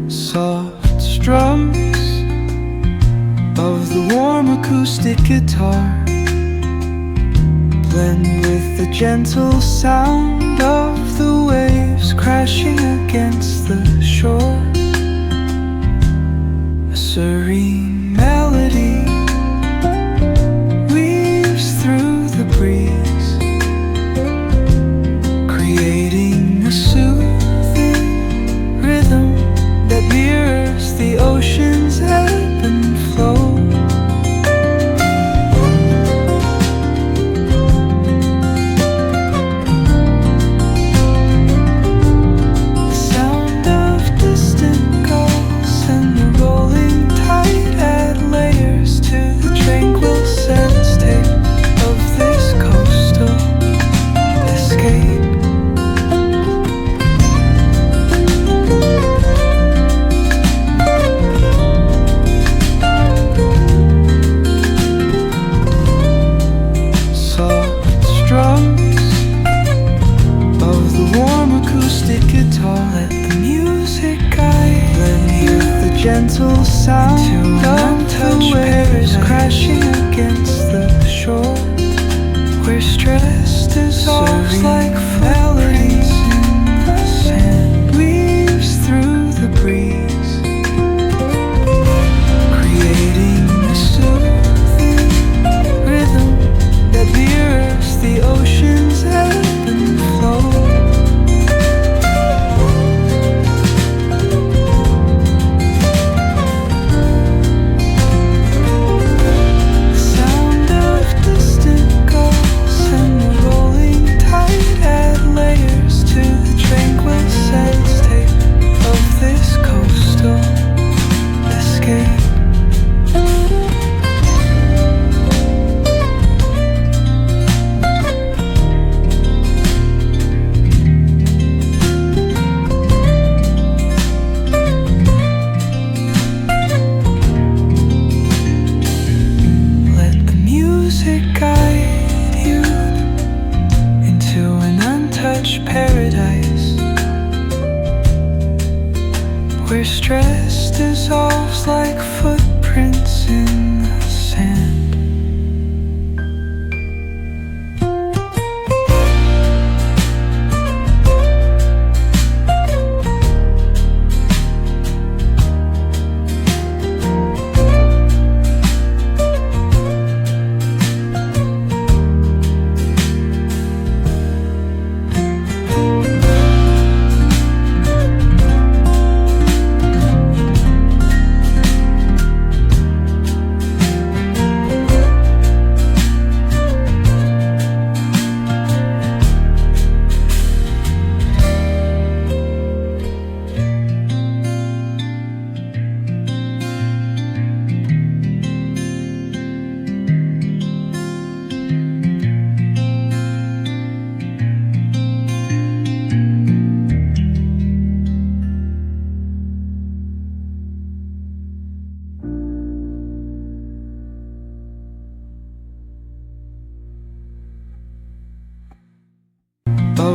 Soft strums of the warm acoustic guitar blend with the gentle sound of the waves crashing against the shore. A serene melody weaves through the breeze, creating a soothing rhythm that mirrors the ocean's ebb and flow. The sound of distant gulls and the rolling tide add layers to the tranquil sense tape of this coastal escape. Let the music guide, blend with the gentle sound of the waves crashing against the shore. We're stressed as oars like melodies in the sand, weaves through the breeze, creating a soothing rhythm that mirrors the ocean's ebb and flow. Paradise, where stress dissolves like footprints